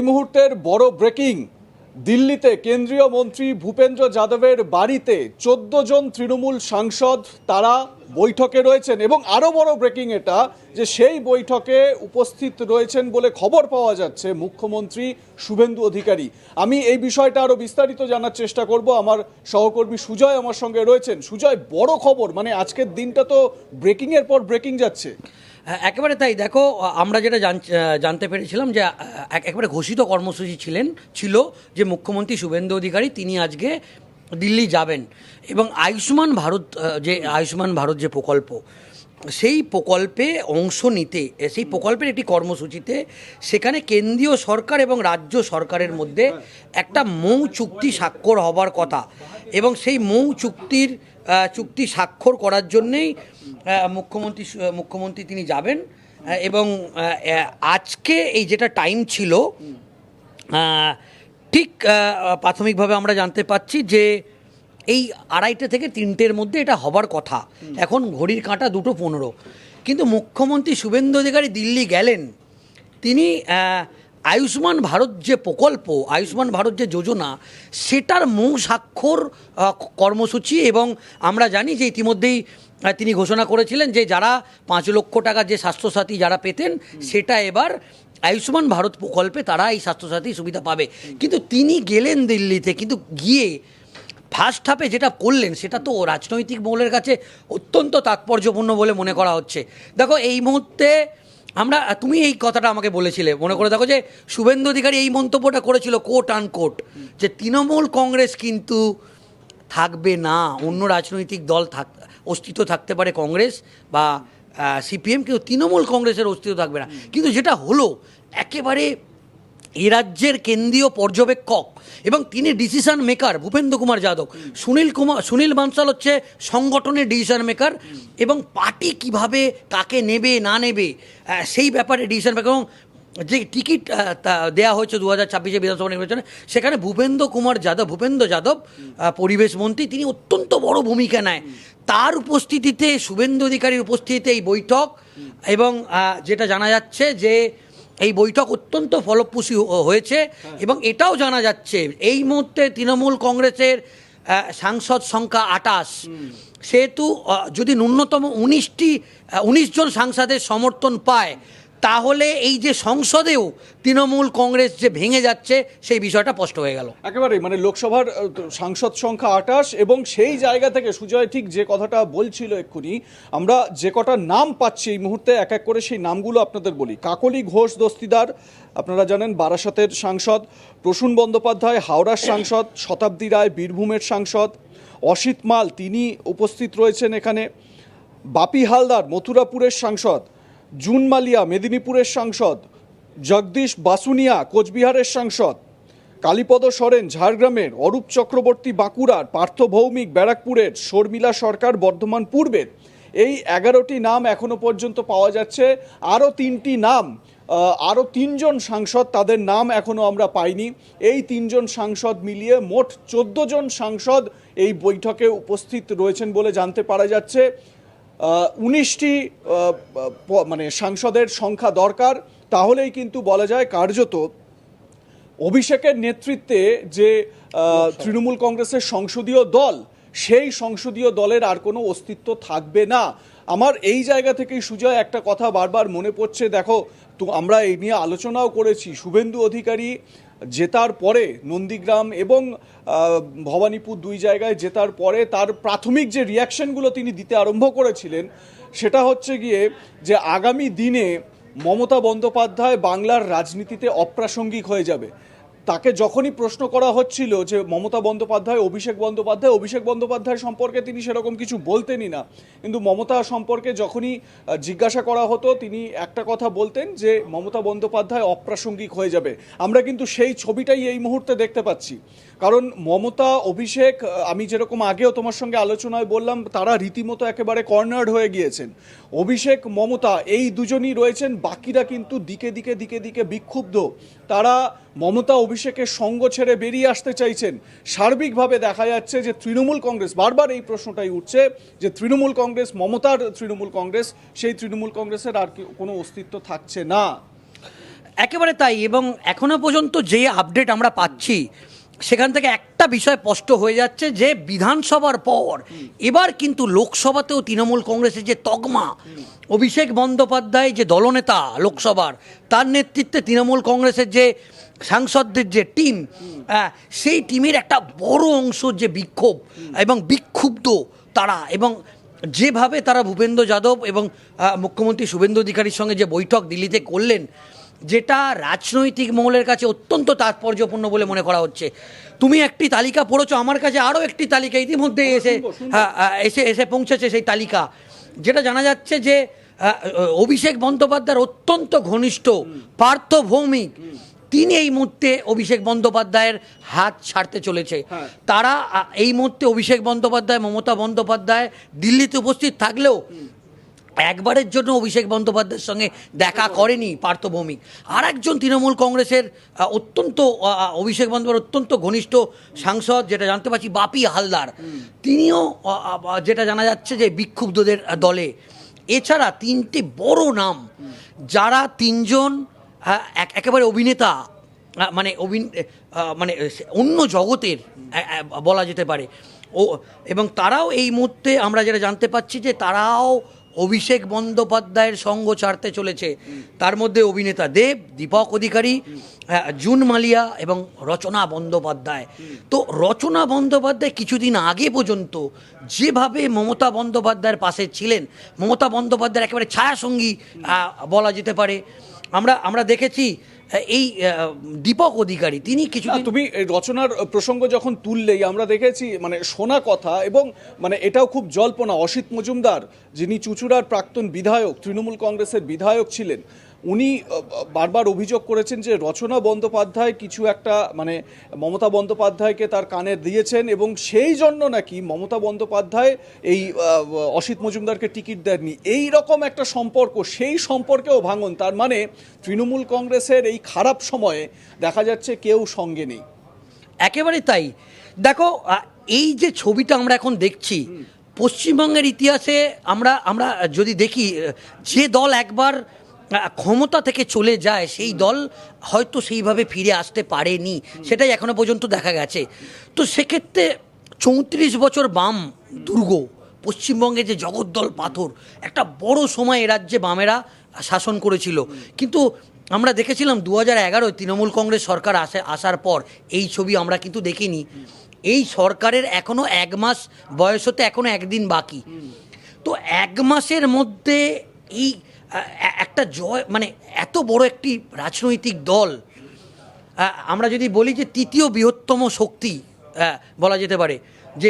মুহূর্তের বড় ব্রেকিং, দিল্লিতে কেন্দ্রীয় মন্ত্রী ভূপেন্দ্র যাদবের বাড়িতে 14 জন তৃণমূল সাংসদ তারা বৈঠকে রয়েছেন এবং আরও বড় ব্রেকিং এটা যে সেই বৈঠকে উপস্থিত রয়েছেন বলে খবর পাওয়া যাচ্ছে মুখ্যমন্ত্রী শুভেন্দু অধিকারী। আমি এই বিষয়টা আরও বিস্তারিত জানার চেষ্টা করব, আমার সহকর্মী সুজয় আমার সঙ্গে রয়েছেন। সুজয়, বড় খবর, মানে আজকের দিনটা তো ব্রেকিংয়ের পর ব্রেকিং যাচ্ছে। একেবারে তাই। দেখো, আমরা যেটা জানতে পেরেছিলাম যে একেবারে ঘোষিত কর্মসূচি ছিল যে মুখ্যমন্ত্রী শুভেন্দু অধিকারী তিনি আজকে দিল্লি যাবেন এবং আয়ুষ্মান ভারত যে প্রকল্প, সেই প্রকল্পে অংশ নিতে, সেই প্রকল্পের একটি কর্মসূচিতে সেখানে কেন্দ্রীয় সরকার এবং রাজ্য সরকারের মধ্যে একটা মৌ চুক্তি স্বাক্ষর হবার কথা এবং সেই মৌ চুক্তি স্বাক্ষর করার জন্যেই মুখ্যমন্ত্রী তিনি যাবেন। এবং আজকে এই যেটা টাইম ছিল, ঠিক প্রাথমিকভাবে আমরা জানতে পাচ্ছি যে এই 2:30 থেকে 3টের মধ্যে এটা হবার কথা। এখন ঘড়ির কাঁটা 2:15, কিন্তু মুখ্যমন্ত্রী শুভেন্দু অধিকারী দিল্লি গেলেন। তিনি আয়ুষ্মান ভারত যে প্রকল্প, আয়ুষ্মান ভারত যে যোজনা, সেটার মৌ স্বাক্ষর কর্মসূচি। এবং আমরা জানি যে ইতিমধ্যেই তিনি ঘোষণা করেছিলেন যে যারা 5 লক্ষ টাকা যে স্বাস্থ্যসাথী যারা পেতেন, সেটা এবার আয়ুষ্মান ভারত প্রকল্পে তারা এই স্বাস্থ্যসাথী সুবিধা পাবে। কিন্তু তিনি গেলেন দিল্লিতে, কিন্তু গিয়ে ফার্স্ট হাফে যেটা করলেন সেটা তো রাজনৈতিক মহলের কাছে অত্যন্ত তাৎপর্যপূর্ণ বলে মনে করা হচ্ছে। দেখো, এই মুহূর্তে তুমি এই কথাটা আমাকে বলেছিলে, মনে করে দেখো, যে শুভেন্দু অধিকারী এই মন্তব্যটা করেছিল কোট আনকোট, যে তৃণমূল কংগ্রেস কিন্তু থাকবে না, অন্য রাজনৈতিক দল অস্তিত্ব থাকতে পারে, কংগ্রেস বা সিপিএম, কিন্তু তৃণমূল কংগ্রেসের অস্তিত্ব থাকবে না। কিন্তু যেটা হলো, একেবারে এই রাজ্যের কেন্দ্রীয় পর্যবেক্ষক এবং তিনি ডিসিশন মেকার ভূপেন্দ্র কুমার যাদব, সুনীল বানসাল হচ্ছে সংগঠনের ডিসিশন মেকার এবং পার্টি কিভাবে কাকে নেবে না নেবে সেই ব্যাপারে ডিসিশন মেকার। এবং যে টিকিট দেওয়া হয়েছে 2026 বিধানসভা নির্বাচনে, সেখানে ভূপেন্দ্র যাদব পরিবেশ মন্ত্রী, তিনি অত্যন্ত বড় ভূমিকা নেয়। তার উপস্থিতিতে, শুভেন্দু অধিকারীর উপস্থিতিতে এই বৈঠক, এবং যেটা জানা যাচ্ছে যে এই বৈঠক অত্যন্ত ফলপ্রসূ হয়েছে। এবং এটাও জানা যাচ্ছে এই মুহূর্তে তৃণমূল কংগ্রেসের সাংসদ সংখ্যা 28, সেহেতু যদি ন্যূনতম 19 জন সাংসদের সমর্থন পায়, তাহলে এই যে সংসদেও তৃণমূল কংগ্রেস যে ভেঙে যাচ্ছে সেই বিষয়টা স্পষ্ট হয়ে গেল। একেবারেই, মানে লোকসভার সাংসদ সংখ্যা 28, এবং সেই জায়গা থেকে সুজয় ঠিক যে কথাটা বলছিল এক্ষুনি, আমরা যে কটা নাম পাচ্ছি এই মুহূর্তে এক এক করে সেই নামগুলো আপনাদের বলি। কাকলি ঘোষ দস্তিদার, আপনারা জানেন, বারাসতের সাংসদ। প্রসূন বন্দ্যোপাধ্যায় হাওড়ার সাংসদ। শতাব্দী রায় বীরভূমের সাংসদ। অসিত মাল, তিনি উপস্থিত রয়েছেন এখানে। বাপি হালদার মথুরাপুরের সাংসদ। জুন মালিয়া মেদিনীপুরের সাংসদ। জগদীশ বাসুনিয়া কোচবিহারের সাংসদ। কালীপদ সরেন ঝাড়গ্রামের। অরূপ চক্রবর্তী বাঁকুড়ার। পার্থ ভৌমিক ব্যারাকপুরের। শর্মিলা সরকার বর্ধমান পূর্বের। এই 11টি নাম এখনো পর্যন্ত পাওয়া যাচ্ছে। আরও 3টি নাম, আরও 3 জন সাংসদ, তাদের নাম এখনও আমরা পাইনি। এই 3 জন সাংসদ মিলিয়ে মোট 14 জন সাংসদ এই বৈঠকে উপস্থিত রয়েছেন বলে জানতে পারা যাচ্ছে। 19টি মানে সাংসদের সংখ্যা দরকার, তাহলেই কিন্তু বলা যায় কার্যত অভিষেকের নেতৃত্বে যে তৃণমূল কংগ্রেসের সংসদীয় দল, সেই সংসদীয় দলের আর কোনো অস্তিত্ব থাকবে না। আমার এই জায়গা থেকেই সুজয় একটা কথা বারবার মনে পড়ছে। দেখো, তো আমরা এই নিয়ে আলোচনাও করেছি, শুভেন্দু অধিকারী জেতার পরে নন্দীগ্রাম এবং ভবানীপুর 2 জায়গায় জেতার পরে তার প্রাথমিক যে রিয়াকশনগুলো তিনি দিতে আরম্ভ করেছিলেন, সেটা হচ্ছে গিয়ে যে আগামী দিনে মমতা বন্দ্যোপাধ্যায় বাংলার রাজনীতিতে অপ্রাসঙ্গিক হয়ে যাবে। তাকে যখনই প্রশ্ন করা হচ্ছিল যে মমতা বন্দ্যোপাধ্যায় অভিষেক বন্দ্যোপাধ্যায় সম্পর্কে তিনি সেরকম কিছু বলতেনই না, কিন্তু মমতা সম্পর্কে যখনই জিজ্ঞাসা করা হতো তিনি একটা কথা বলতেন যে মমতা বন্দ্যোপাধ্যায় অপ্রাসঙ্গিক হয়ে যাবে। আমরা কিন্তু সেই ছবিটাই এই মুহূর্তে দেখতে পাচ্ছি। কারণ মমতা অভিষেক, আমি যেরকম আগেও তোমার সঙ্গে আলোচনায় বললাম, তারা রীতিমতো একেবারে কর্নার্ড হয়ে গিয়েছেন। অভিষেক মমতা এই দুজনই রয়েছেন, বাকিরা কিন্তু দিকে দিকে বিক্ষুব্ধ। তারা মমতা অভিষেকের সঙ্গ ছেড়ে বেরিয়ে আসতে চাইছেন। সার্বিকভাবে দেখা যাচ্ছে যে তৃণমূল কংগ্রেস, বারবার এই প্রশ্নটাই উঠছে যে তৃণমূল কংগ্রেস, মমতার তৃণমূল কংগ্রেস, সেই তৃণমূল কংগ্রেসের আর কোনো অস্তিত্ব থাকছে না। একেবারে তাই, এবং এখনো পর্যন্ত যে আপডেট আমরা পাচ্ছি সেখান থেকে একটা বিষয় স্পষ্ট হয়ে যাচ্ছে যে বিধানসভার পর এবার কিন্তু লোকসভাতেও তৃণমূল কংগ্রেসের যে তকমা, অভিষেক বন্দ্যোপাধ্যায় যে দলনেতা লোকসভার, তার নেতৃত্বে তৃণমূল কংগ্রেসের যে সাংসদদের যে টিম, সেই টিমের একটা বড় অংশ যে বিক্ষোভ এবং বিক্ষুব্ধ তারা, এবং যেভাবে তারা ভূপেন্দ্র যাদব এবং মুখ্যমন্ত্রী শুভেন্দু অধিকারীর সঙ্গে যে বৈঠক দিল্লিতে করলেন, যেটা রাজনৈতিক মহলের কাছে অত্যন্ত তাৎপর্যপূর্ণ বলে মনে করা হচ্ছে। তুমি একটি তালিকা পড়েছো, আমার কাছে আরও একটি তালিকা ইতিমধ্যে এসে পৌঁছেছে সেই তালিকা, যেটা জানা যাচ্ছে যে অভিষেক বন্দ্যোপাধ্যায়ের অত্যন্ত ঘনিষ্ঠ পার্থ ভৌমিক, তিনি এই মুহূর্তে অভিষেক বন্দ্যোপাধ্যায়ের হাত ছাড়তে চলেছে। তারা এই মুহূর্তে অভিষেক বন্দ্যোপাধ্যায়, মমতা বন্দ্যোপাধ্যায় দিল্লিতে উপস্থিত থাকলেও একবারের জন্য অভিষেক বন্দ্যোপাধ্যায়ের সঙ্গে দেখা করেনি পার্থ ভৌমিক। আর একজন তৃণমূল কংগ্রেসের অত্যন্ত অভিষেক বন্দ্যোপাধ্যায়ের অত্যন্ত ঘনিষ্ঠ সাংসদ, যেটা জানতে পারছি বাপি হালদার, তিনিও যেটা জানা যাচ্ছে যে বিক্ষুব্ধদের দলে। এছাড়া তিনটি বড় নাম, যারা তিনজন একেবারে অভিনেতা, মানে মানে অন্য জগতের বলা যেতে পারে, এবং তারাও এই মুহূর্তে আমরা যেটা জানতে পাচ্ছি যে তারাও অভিষেক বন্দ্যোপাধ্যায়ের সঙ্গ ছাড়তে চলেছে। তার মধ্যে অভিনেতা দেব, দীপক অধিকারী, জুন মালিয়া এবং রচনা বন্দ্যোপাধ্যায়। তো রচনা বন্দ্যোপাধ্যায় কিছুদিন আগে পর্যন্ত যেভাবে মমতা বন্দ্যোপাধ্যায়ের পাশে ছিলেন, মমতা বন্দ্যোপাধ্যায়ের একেবারে ছায়াসঙ্গী বলা যেতে পারে, আমরা দেখেছি এই দীপক অধিকারী, তিনি কিছু তুমি রচনার প্রসঙ্গ যখন তুললেই আমরা দেখেছি মানে শোনা কথা, এবং মানে এটাও খুব জল্পনা, অসিত মজুমদার যিনি চুঁচুড়ার প্রাক্তন বিধায়ক, তৃণমূল কংগ্রেসের বিধায়ক ছিলেন, উনি বারবার অভিযোগ করেছেন যে রচনা বন্দ্যোপাধ্যায় কিছু একটা মানে মমতা বন্দ্যোপাধ্যায়কে তার কানে দিয়েছেন, এবং সেই জন্য নাকি মমতা বন্দ্যোপাধ্যায় এই অসিত মজুমদারকে টিকিট দেননি। এই রকম একটা সম্পর্ক, সেই সম্পর্কেও ভাঙন। তার মানে তৃণমূল কংগ্রেসের এই খারাপ সময়ে দেখা যাচ্ছে কেউ সঙ্গে নেই। একেবারে তাই। দেখো, এই যে ছবিটা আমরা এখন দেখছি, পশ্চিমবঙ্গের ইতিহাসে আমরা যদি দেখি, যে দল একবার ক্ষমতা থেকে চলে যায় সেই দল হয়তো সেইভাবে ফিরে আসতে পারেনি, সেটাই এখনো পর্যন্ত দেখা গেছে। তো সেক্ষেত্রে 34 বছর বাম দুর্গ, পশ্চিমবঙ্গে যে জগদ্দল পাথর, একটা বড় সময় এ রাজ্যে বামেরা শাসন করেছিল, কিন্তু আমরা দেখেছিলাম 2011 তৃণমূল কংগ্রেস সরকার আসার পর এই ছবি আমরা কিন্তু দেখিনি। এই সরকারের এখনো 1 মাস বয়স হতে এখনো 1 দিন বাকি। তো 1 মাসের মধ্যে এই একটা জয়, মানে এত বড় একটি রাজনৈতিক দল, আমরা যদি বলি যে তৃতীয় বৃহত্তম শক্তি বলা যেতে পারে, যে